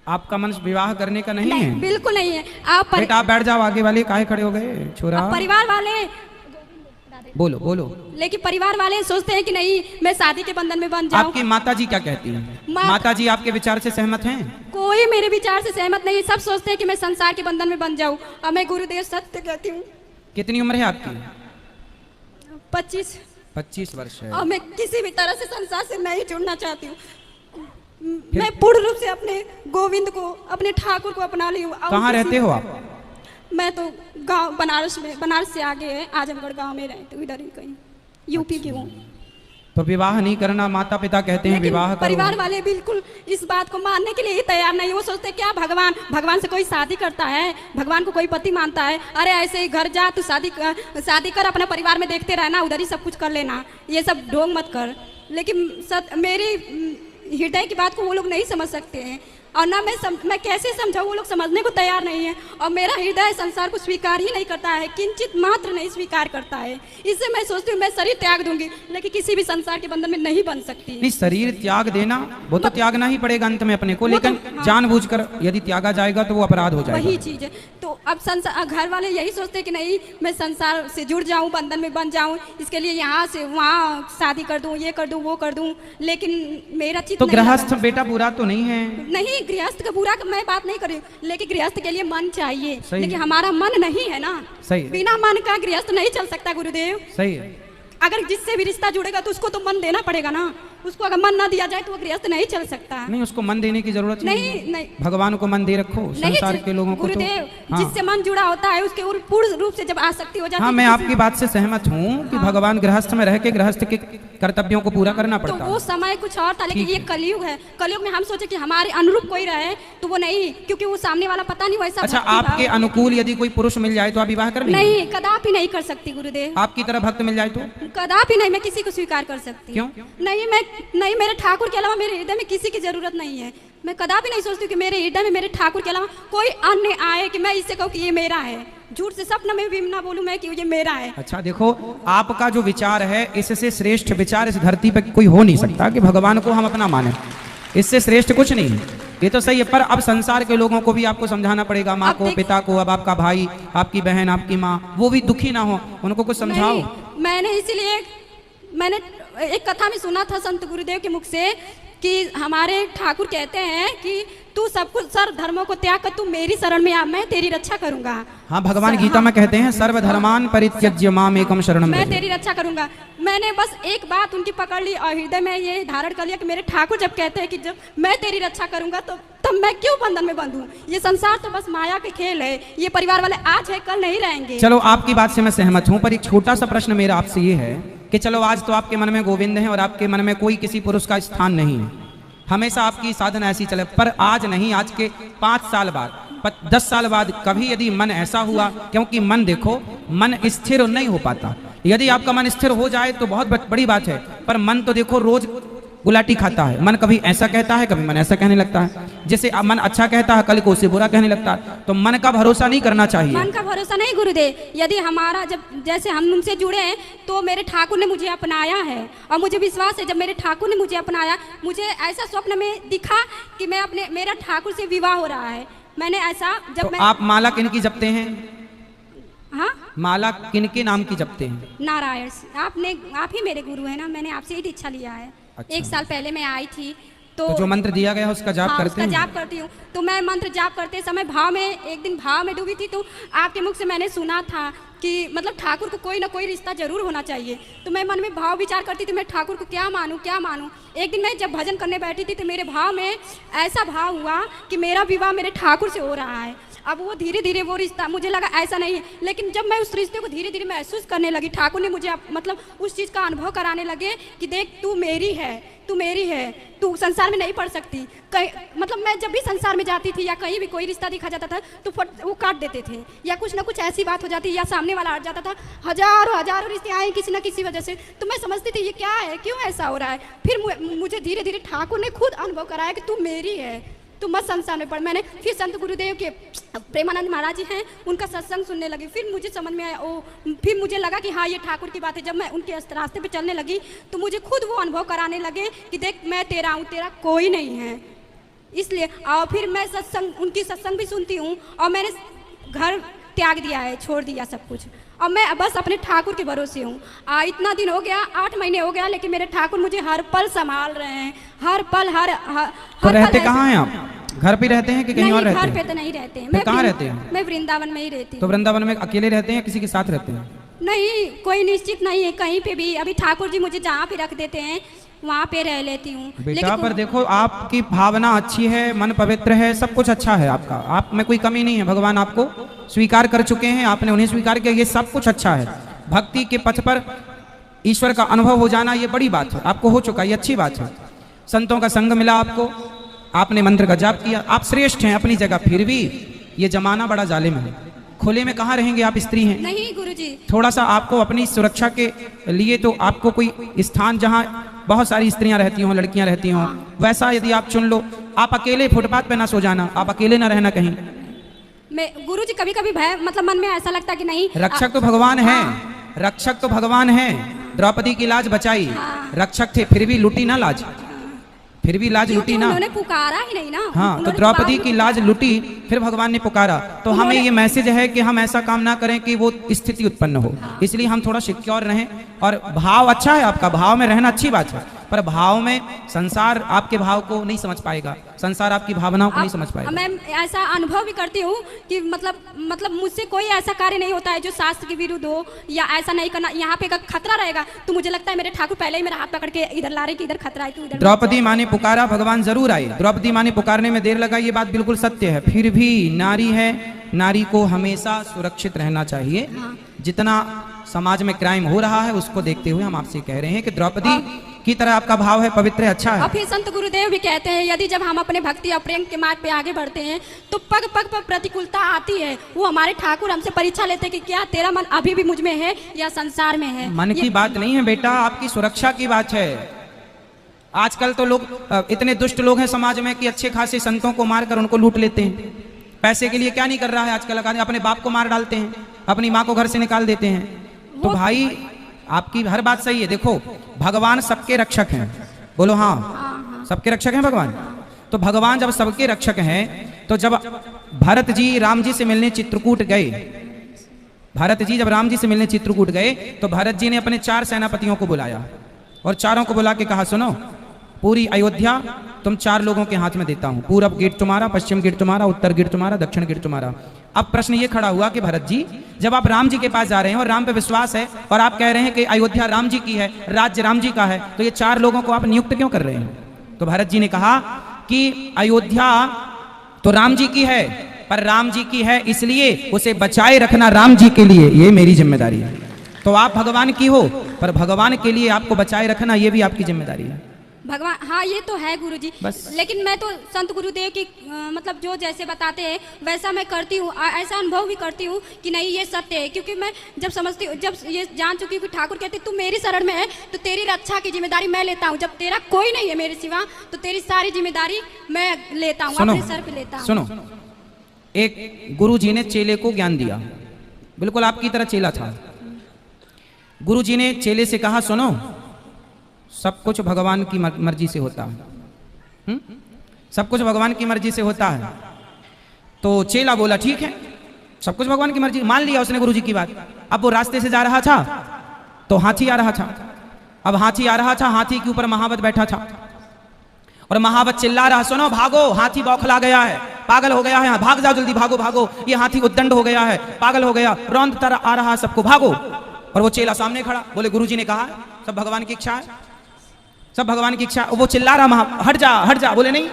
आपका मन विवाह करने का नहीं है? बिल्कुल नहीं है। बेटा आप बैठ जाओ, आगे वाले काहे खड़े हो गए छोरा? परिवार वाले बोलो बोलो। लेकिन परिवार वाले सोचते हैं कि नहीं मैं शादी के बंधन में बंध जाऊं। आपकी माताजी क्या कहती हैं? माताजी आपके विचार से सहमत हैं? कोई मेरे विचार से सहमत नहीं। सब सोचते हैं कि मैं संसार के बंधन में बंध जाऊं। और मैं गुरुदेव सत्य कहती हूँ। कितनी उम्र है आपकी? 25 वर्ष है। और मैं किसी भी तरह से संसार से नहीं जुड़ना चाहती हूँ। मैं पूर्ण रूप से अपने गोविंद को, अपने ठाकुर को अपना ली हूँ। कहाँ रहते हो आप? मैं तो गांव बनारस में, बनारस से आगे है आजमगढ़ गांव में रहती हूँ, इधर ही कहीं यूपी की हूँ। तो विवाह नहीं करना, माता पिता कहते हैं विवाह करो। परिवार वाले बिल्कुल इस बात को मानने के लिए ही तैयार नहीं। वो सोचते हैं क्या भगवान से कोई शादी करता है, भगवान को कोई पति मानता है? अरे ऐसे ही घर जा, तू शादी कर, अपना परिवार में देखते रहना, उधर ही सब कुछ कर लेना, ये सब ढोंग मत कर। लेकिन मेरी हृदय की बात को वो लोग नहीं समझ सकते हैं। और ना मैं कैसे समझाऊं, वो लोग समझने को तैयार नहीं है। और मेरा हृदय संसार को स्वीकार ही नहीं करता है, किंचित मात्र नहीं स्वीकार करता है। इससे मैं सोचती हूँ मैं शरीर त्याग दूंगी, लेकिन किसी भी संसार के बंधन में नहीं बन सकती। नहीं, शरीर त्याग देना वो तो त्यागना ही पड़ेगा अंत में अपने को, लेकिन जानबूझकर यदि त्यागा जाएगा तो वो अपराध हो जाएगा। वही चीज है। तो अब संसार, घर वाले यही सोचते हैं कि नहीं मैं संसार से जुड़ जाऊं, बंधन में बन जाऊं, इसके लिए यहाँ से वहाँ शादी कर दूं, ये कर दूं, वो कर दूं। लेकिन मेरा चित्त तो गृहस्थ बेटा बुरा तो नहीं है? नहीं, गृहस्थ का बुरा मैं बात नहीं कर रही, लेकिन गृहस्थ के लिए मन चाहिए। लेकिन हमारा मन नहीं है ना। सही। बिना मन का गृहस्थ नहीं चल सकता गुरुदेव। सही है। अगर जिससे भी रिश्ता जुड़ेगा तो उसको तो मन देना पड़ेगा ना। उसको अगर मन ना दिया जाए तो वो गृहस्थ नहीं चल सकता। नहीं, उसको मन देने की जरूरत नहीं। भगवान को मन दे रखो, संसार के लोगों को। गुरुदेव जिससे मन जुड़ा होता है उसके पूर्ण रूप से जब आसक्ति हो जाती है। हाँ, मैं आपकी बात से सहमत हूँ कि भगवान गृहस्थ में रह के गृहस्थ के कर्तव्यों को पूरा करना पड़ता है। तो वो समय कुछ और था, लेकिन ये कलयुग है। कलयुग में हम सोचे कि हमारे अनुरूप कोई रहे तो वो नहीं, क्योंकि वो सामने वाला पता नहीं वैसा। अच्छा, आपके अनुकूल यदि कोई पुरुष मिल जाए तो आप विवाह कर लेंगे? नहीं, कदापि नहीं कर सकती गुरुदेव। आपकी तरह भक्त मिल जाए तो? कदापि नहीं, मैं किसी को स्वीकार कर सकती। क्यों? नहीं, मेरे ठाकुर के अलावा मेरे हृदय में किसी की जरूरत नहीं है। मैं कदापि नहीं सोचती कि मेरे हृदय में मेरे ठाकुर के अलावा कोई अन्य आए कि मैं इससे कहूँ कि ये मेरा है। झूठ से सपना में भी ना बोलूं मैं कि ये मेरा है। अच्छा देखो, आपका जो विचार है इससे श्रेष्ठ विचार इस धरती पर कोई हो नहीं सकता कि भगवान को हम अपना माने। इससे श्रेष्ठ कुछ नहीं है, ये तो सही है। पर अब संसार के लोगों को भी आपको समझाना पड़ेगा, माँ को, पिता को, अब आपका भाई, आपकी बहन, आपकी माँ, वो भी दुखी ना हो, उनको कुछ समझाओ। मैंने एक कथा में सुना था संत गुरुदेव के मुख से कि हमारे ठाकुर कहते हैं कि तू सब कुछ सर्व धर्मों को त्याग कर तू मेरी शरण में आ, मैं तेरी रक्षा करूंगा। हाँ, भगवान गीता में कहते हैं सर्वधर्मान परित्यज्य माम एकम शरणम, मैं तेरी रक्षा करूंगा। मैंने बस एक बात उनकी पकड़ ली और हृदय में ये धारण कर लिया कि मेरे ठाकुर जब कहते हैं कि जब मैं तेरी रक्षा करूंगा तो तब मैं क्यों बंधन में बंधूं। ये संसार तो बस माया के खेल है। ये परिवार वाले आज है कल नहीं रहेंगे। चलो, आपकी बात से मैं सहमत हूँ, पर एक छोटा सा प्रश्न मेरा आपसे ये है कि चलो आज तो आपके मन में गोविंद है और आपके मन में कोई किसी पुरुष का स्थान नहीं है, हमेशा आपकी साधना ऐसी चले, पर आज नहीं, आज के 5 साल बाद, 10 साल बाद कभी यदि मन ऐसा हुआ, क्योंकि मन देखो, मन स्थिर नहीं हो पाता। यदि आपका मन स्थिर हो जाए तो बहुत बड़ी बात है, पर मन तो देखो रोज गुलाटी खाता है। मन कभी ऐसा कहता है, कभी मन ऐसा कहने लगता है। जैसे मन अच्छा कहता है, कल को उसे बुरा कहने लगता है। तो मन का भरोसा नहीं करना चाहिए। मन का भरोसा नहीं गुरुदेव। यदि हमारा जैसे हम उनसे जुड़े हैं तो मेरे ठाकुर ने मुझे अपनाया है और मुझे विश्वास है जब मेरे ठाकुर ने मुझे अपनाया, मुझे ऐसा स्वप्न में दिखा कि मेरा ठाकुर से विवाह हो रहा है। मैंने ऐसा तो आप माला किनकी जपते हैं? हाँ, माला किनके नाम की जपते हैं? नारायण। आप ही मेरे गुरु है ना, मैंने आपसे ही दीक्षा लिया है। अच्छा। 1 साल पहले मैं आई थी तो जो मंत्र दिया गया उसका जाप करते हैं? उसका जाप करती हूँ। तो मैं मंत्र जाप करते समय एक दिन भाव में डूबी थी, तो आपके मुख से मैंने सुना था कि मतलब ठाकुर को कोई ना कोई रिश्ता जरूर होना चाहिए। तो मैं मन में भाव विचार करती थी मैं ठाकुर को क्या मानूं। एक दिन मैं जब भजन करने बैठी थी तो मेरे भाव में ऐसा भाव हुआ कि मेरा विवाह मेरे ठाकुर से हो रहा है। अब वो धीरे धीरे वो रिश्ता, मुझे लगा ऐसा नहीं है, लेकिन जब मैं उस रिश्ते को धीरे धीरे महसूस करने लगी, ठाकुर ने मुझे मतलब उस चीज़ का अनुभव कराने लगे कि देख तू मेरी है, तू संसार में नहीं पड़ सकती। मतलब मैं जब भी संसार में जाती थी या कहीं भी कोई रिश्ता दिखा जाता था तो वो काट देते थे, या कुछ ना कुछ ऐसी बात हो जाती या सामने वाला हट जाता था। हजारों रिश्ते आए किसी न किसी वजह से। तो मैं समझती थी ये क्या है, क्यों ऐसा हो रहा है। फिर मुझे धीरे धीरे ठाकुर ने खुद अनुभव कराया कि तू मेरी है, तू मत संसार में पढ़। मैंने फिर संत गुरुदेव के प्रेमानंद महाराज जी हैं, उनका सत्संग सुनने लगी। फिर मुझे समझ में आया, फिर मुझे लगा कि हाँ ये ठाकुर की बात है। जब मैं उनके रास्ते पे चलने लगी तो मुझे खुद वो अनुभव कराने लगे कि देख मैं तेरा हूँ, तेरा कोई नहीं है। इसलिए और फिर मैं सत्संग, उनकी सत्संग भी सुनती हूँ और मैंने घर त्याग दिया है, छोड़ दिया सब कुछ। और मैं बस अपने ठाकुर के भरोसे हूँ। इतना दिन हो गया, 8 महीने हो गया, लेकिन मेरे ठाकुर मुझे हर पल संभाल रहे हैं, हर पल तो रहते कहाँ हैं आप? घर पे रहते हैं कि कहीं और रहते हैं? घर पे तो नहीं रहते हैं। मैं कहाँ रहते हैं? मैं वृंदावन में ही रहती हूँ। तो वृंदावन में अकेले रहते हैं, किसी के साथ रहते हैं? नहीं, कोई निश्चित नहीं है कहीं पे भी। अभी ठाकुर जी मुझे जहाँ पे रख देते हैं वहाँ पे रह लेती हूँ। बेटा पर देखो, आपकी भावना अच्छी है, मन पवित्र है, सब कुछ अच्छा है आपका, आप में कोई कमी नहीं है। भगवान आपको स्वीकार कर चुके हैं, आपने उन्हें स्वीकार किया, ये सब कुछ अच्छा है। भक्ति के पथ पर ईश्वर का अनुभव हो जाना ये बड़ी बात है, आपको हो चुका, ये अच्छी बात है। संतों का संग मिला आपको, आपने मंत्र का जाप किया, आप श्रेष्ठ हैं अपनी जगह। फिर भी ये जमाना बड़ा जालिम है, खुले में कहाँ रहेंगे आप? स्त्री हैं। नहीं गुरुजी, थोड़ा सा आपको अपनी सुरक्षा के लिए तो आपको कोई स्थान जहाँ बहुत सारी स्त्रियां रहती हों, लड़कियां रहती हों, वैसा यदि आप चुन लो। आप अकेले फुटपाथ पे ना सो जाना, आप अकेले ना रहना कहीं। मैं गुरुजी कभी कभी भय, मतलब मन में ऐसा लगता कि नहीं, रक्षक तो भगवान है, रक्षक तो भगवान है। द्रौपदी की लाज बचाई, रक्षक थे, फिर भी लूटी ना लाज, फिर भी लाज लूटी ना। उन्होंने पुकारा ही नहीं ना। हाँ, तो द्रौपदी की लाज लूटी, फिर भगवान ने पुकारा। तो हमें ये मैसेज है कि हम ऐसा काम ना करें कि वो स्थिति उत्पन्न हो। इसलिए हम थोड़ा सिक्योर रहें। और भाव अच्छा है आपका, भाव में रहना अच्छी बात है, पर भाव में संसार आपके भाव को नहीं समझ पाएगा, संसार आपकी भावनाओं को नहीं समझ पाएगा। मैं ऐसा अनुभव भी करती हूँ कि मतलब मुझसे कोई ऐसा कार्य नहीं होता है जो शास्त्र के विरुद्ध हो, या ऐसा नहीं करना। यहाँ पे खतरा रहेगा तो मुझे लगता है मेरे ठाकुर पहले ही मेरा हाथ पकड़ के इधर ला रहे कि इधर खतरा है, तू इधर। द्रौपदी माँ ने पुकारा, भगवान जरूर आए। द्रौपदी माँ ने पुकारने में देर लगा, ये बात बिल्कुल सत्य है। फिर भी नारी है, नारी को हमेशा सुरक्षित रहना चाहिए। जितना समाज में क्राइम हो रहा है उसको देखते हुए हम आपसे कह रहे हैं कि द्रौपदी की तरह आपका भाव है, पवित्र है, अच्छा है। और फिर संत गुरुदेव भी कहते हैं, यदि जब हम अपने भक्ति और प्रेम के मार्ग पे आगे बढ़ते हैं तो पग पग पर प्रतिकूलता आती है। वो हमारे ठाकुर हमसे परीक्षा लेते हैं कि क्या तेरा मन अभी भी मुझ में है या संसार में है। मन की बात नहीं है बेटा, आपकी सुरक्षा की बात है। आजकल तो लोग इतने दुष्ट लोग हैं समाज में कि अच्छे खासे संतों को मारकर उनको लूट लेते हैं। पैसे के लिए क्या नहीं कर रहा है आजकल, अपने बाप को मार डालते हैं, अपनी माँ को घर से निकाल देते हैं। तो भाई आपकी हर बात सही है। देखो, भगवान सबके रक्षक हैं, बोलो हाँ, सबके रक्षक हैं भगवान। तो भगवान जब सबके रक्षक हैं, तो जब भरत जी राम जी से मिलने चित्रकूट गए, भरत जी जब राम जी से मिलने चित्रकूट गए, तो भरत जी ने अपने 4 सेनापतियों को बुलाया और चारों को बुला के कहा, सुनो, पूरी अयोध्या तुम 4 लोगों के हाथ में देता हूं। पूरब गेट तुम्हारा, पश्चिम गेट तुम्हारा, उत्तर गेट तुम्हारा, दक्षिण गेट तुम्हारा। अब प्रश्न ये खड़ा हुआ कि भरत जी, जब आप राम जी के पास जा रहे हैं और राम पे विश्वास है और आप कह रहे हैं कि अयोध्या राम जी की है, राज्य राम जी का है, तो ये 4 लोगों को आप नियुक्त क्यों कर रहे हैं? तो भरत जी ने कहा कि अयोध्या तो राम जी की है, पर राम जी की है इसलिए उसे बचाए रखना राम जी के लिए ये मेरी जिम्मेदारी है। तो आप भगवान की हो, पर भगवान के लिए आपको बचाए रखना ये भी आपकी जिम्मेदारी है। भगवान, हाँ ये तो है गुरुजी, बस। लेकिन मैं तो संत गुरुदेव की मतलब जो जैसे बताते हैं वैसा मैं करती हूँ। ऐसा अनुभव भी करती हूँ कि नहीं ये सत्य है, क्योंकि मैं जब समझती हूँ, जब ये जान चुकी हूँ कि ठाकुर कहते तू मेरी शरण में है तो तेरी रक्षा की जिम्मेदारी मैं लेता हूँ। जब तेरा कोई नहीं है मेरे सिवा तो तेरी सारी जिम्मेदारी मैं लेता हूँ, अपने सर पे लेता हूँ। सुनो, एक गुरु जी ने चेले को ज्ञान दिया, बिल्कुल आपकी तरह चेला था। गुरु जी ने चेले से कहा, सुनो, सब कुछ भगवान की मर्जी से होता है, सब कुछ भगवान की मर्जी से होता है। तो चेला बोला ठीक है, सब कुछ भगवान की मर्जी, मान लिया उसने गुरु जी की बात। अब वो रास्ते से जा रहा था तो हाथी आ रहा था। अब हाथी आ रहा था, हाथी के ऊपर महावत बैठा था और महावत चिल्ला रहा, सुनो भागो, हाथी बौखला गया है, पागल हो गया है, भाग जाओ जल्दी, भागो भागो, ये हाथी उद्दंड हो गया है, पागल हो गया, रौंद आ रहा सबको, भागो। और वो चेला सामने खड़ा, बोले गुरु जी ने कहा सब भगवान की इच्छा है, सब भगवान की इच्छा। वो चिल्ला रहा, हट जा हट जा, बोले नहीं,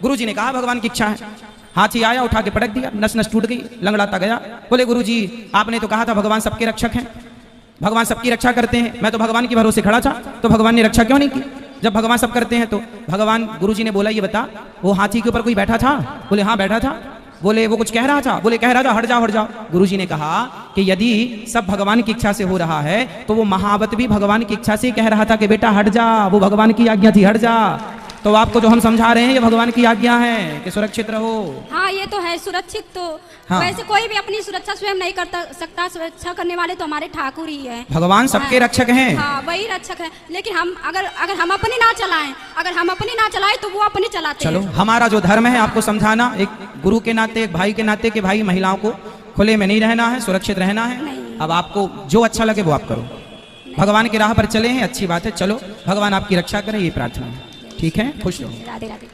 गुरुजी ने कहा भगवान की इच्छा है। हाथी आया, उठा के पटक दिया, नस नस टूट गई, लंगड़ाता गया। बोले गुरुजी आपने तो कहा था भगवान सबके रक्षक हैं, भगवान सबकी रक्षा करते हैं, मैं तो भगवान के भरोसे खड़ा था, तो भगवान ने रक्षा क्यों नहीं की? जब भगवान सब करते हैं तो भगवान, गुरुजी ने बोला ये बता, वो हाथी के ऊपर कोई बैठा था? बोले हाँ बैठा था। बोले वो कुछ कह रहा था? बोले कह रहा था हट जाओ हट जाओ। गुरुजी ने कहा कि यदि सब भगवान की इच्छा से हो रहा है तो वो महावत भी भगवान की इच्छा से कह रहा था कि बेटा हट जा, वो भगवान की आज्ञा थी, हट जा। तो आपको जो हम समझा रहे हैं ये भगवान की आज्ञा है कि सुरक्षित रहो। हाँ ये तो है सुरक्षित तो हाँ। वैसे कोई भी अपनी सुरक्षा स्वयं नहीं कर सकता, सुरक्षा करने वाले तो हमारे ठाकुर ही है। भगवान सबके हाँ। रक्षक हैं। हाँ वही रक्षक है, लेकिन हम अगर हम अपनी ना चलाएं, अगर हम अपनी ना चलाएं तो वो अपनी चलाते चलो हैं। हमारा जो धर्म है आपको समझाना, एक गुरु के नाते, एक भाई के नाते, कि भाई महिलाओं को खुले में नहीं रहना है, सुरक्षित रहना है। नहीं। अब आपको जो अच्छा लगे वो आप करो, भगवान की राह पर चले हैं, अच्छी बात है। चलो भगवान आपकी रक्षा करे, ये प्रार्थना है। ठीक है, खुश रहो। राधे राधे।